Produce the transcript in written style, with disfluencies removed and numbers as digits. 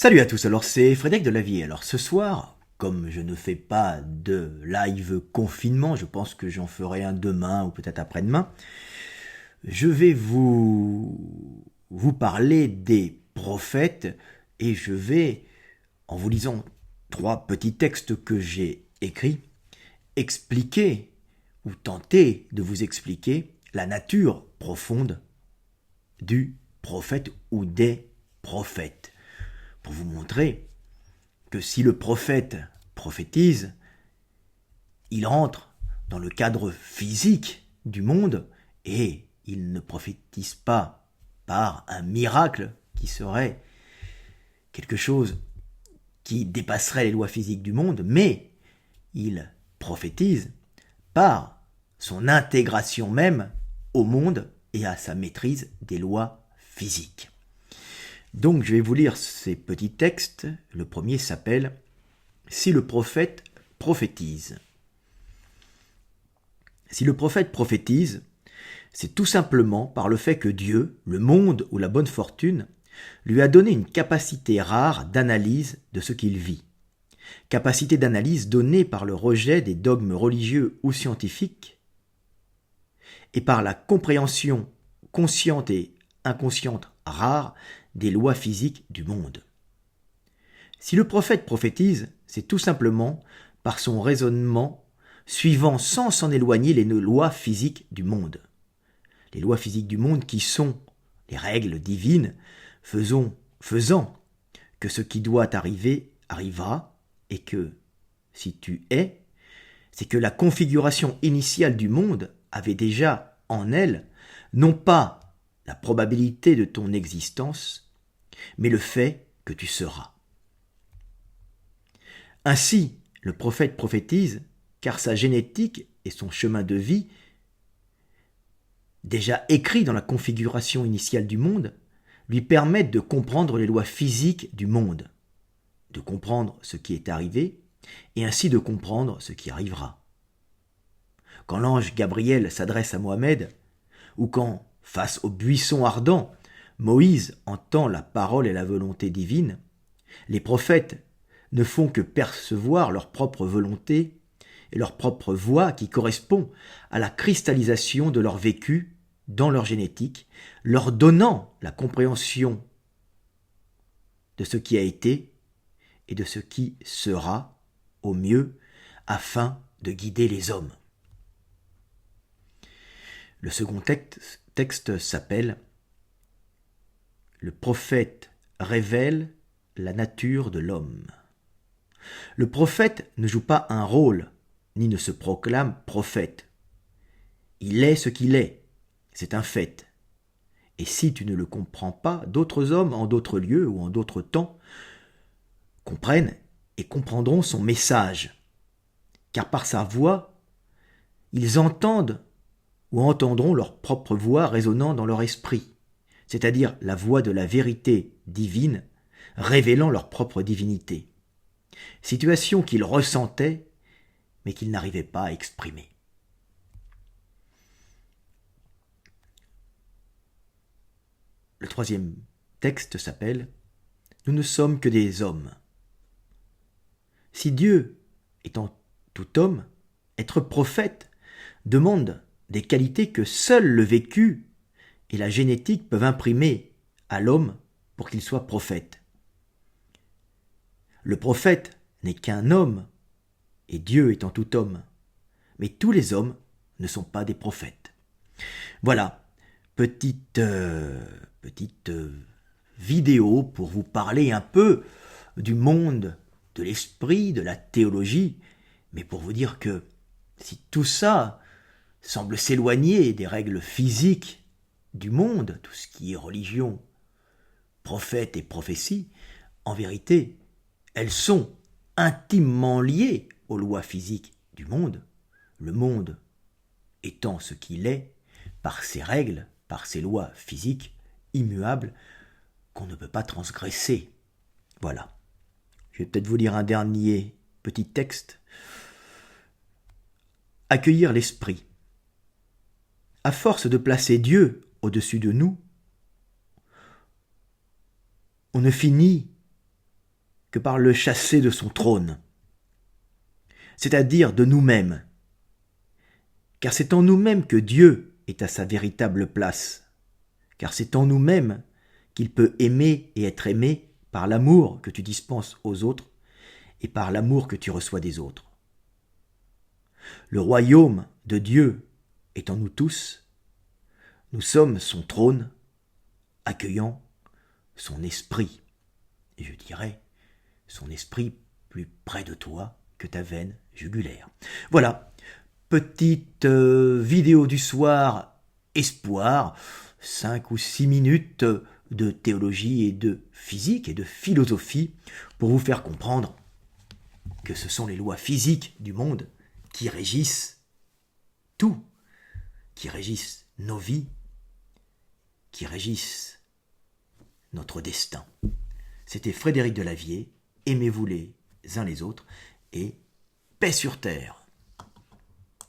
Salut à tous, alors c'est Frédéric de la Vie. Alors ce soir, comme je ne fais pas de live confinement, je pense que j'en ferai un demain ou peut-être après-demain, je vais vous parler des prophètes et je vais, en vous lisant 3 petits textes que j'ai écrits, expliquer ou tenter de vous expliquer la nature profonde du prophète ou des prophètes, pour vous montrer que si le prophète prophétise, il entre dans le cadre physique du monde et il ne prophétise pas par un miracle qui serait quelque chose qui dépasserait les lois physiques du monde, mais il prophétise par son intégration même au monde et à sa maîtrise des lois physiques. Donc je vais vous lire ces petits textes. Le premier s'appelle « Si le prophète prophétise ». Si le prophète prophétise, c'est tout simplement par le fait que Dieu, le monde ou la bonne fortune, lui a donné une capacité rare d'analyse de ce qu'il vit. Capacité d'analyse donnée par le rejet des dogmes religieux ou scientifiques et par la compréhension consciente et inconsciente rare des lois physiques du monde. Si le prophète prophétise, c'est tout simplement par son raisonnement suivant sans s'en éloigner les lois physiques du monde. Les lois physiques du monde qui sont les règles divines faisant que ce qui doit arriver arrivera et que si tu es, c'est que la configuration initiale du monde avait déjà en elle non pas la probabilité de ton existence, mais le fait que tu seras. Ainsi, le prophète prophétise, car sa génétique et son chemin de vie, déjà écrits dans la configuration initiale du monde, lui permettent de comprendre les lois physiques du monde, de comprendre ce qui est arrivé, et ainsi de comprendre ce qui arrivera. Quand l'ange Gabriel s'adresse à Mohammed, ou quand, face au buisson ardent, Moïse entend la parole et la volonté divine, les prophètes ne font que percevoir leur propre volonté et leur propre voix qui correspond à la cristallisation de leur vécu dans leur génétique, leur donnant la compréhension de ce qui a été et de ce qui sera au mieux afin de guider les hommes. Le second texte s'appelle « Le prophète révèle la nature de l'homme ». Le prophète ne joue pas un rôle, ni ne se proclame prophète. Il est ce qu'il est, c'est un fait. Et si tu ne le comprends pas, d'autres hommes en d'autres lieux ou en d'autres temps comprennent et comprendront son message. Car par sa voix, ils entendent ou entendront leur propre voix résonnant dans leur esprit, c'est-à-dire la voix de la vérité divine, révélant leur propre divinité. Situation qu'ils ressentaient, mais qu'ils n'arrivaient pas à exprimer. Le troisième texte s'appelle « Nous ne sommes que des hommes ». Si Dieu étant tout homme, être prophète demande des qualités que seul le vécu et la génétique peuvent imprimer à l'homme pour qu'il soit prophète. Le prophète n'est qu'un homme, et Dieu étant tout homme. Mais tous les hommes ne sont pas des prophètes. Voilà, petite vidéo pour vous parler un peu du monde, de l'esprit, de la théologie, mais pour vous dire que si tout ça semble s'éloigner des règles physiques du monde, tout ce qui est religion, prophète et prophétie, en vérité, elles sont intimement liées aux lois physiques du monde, le monde étant ce qu'il est, par ses règles, par ses lois physiques immuables, qu'on ne peut pas transgresser. Voilà. Je vais peut-être vous lire un dernier petit texte. Accueillir l'esprit. À force de placer Dieu au-dessus de nous, on ne finit que par le chasser de son trône, c'est-à-dire de nous-mêmes, car c'est en nous-mêmes que Dieu est à sa véritable place, car c'est en nous-mêmes qu'il peut aimer et être aimé par l'amour que tu dispenses aux autres et par l'amour que tu reçois des autres. Le royaume de Dieu est en nous tous, nous sommes son trône, accueillant son esprit, et je dirais son esprit plus près de toi que ta veine jugulaire. Voilà, petite vidéo du soir, espoir, 5 ou 6 minutes de théologie et de physique et de philosophie pour vous faire comprendre que ce sont les lois physiques du monde qui régissent tout, qui régissent nos vies, qui régissent notre destin. C'était Frédéric Delavier, aimez-vous les uns les autres et paix sur terre.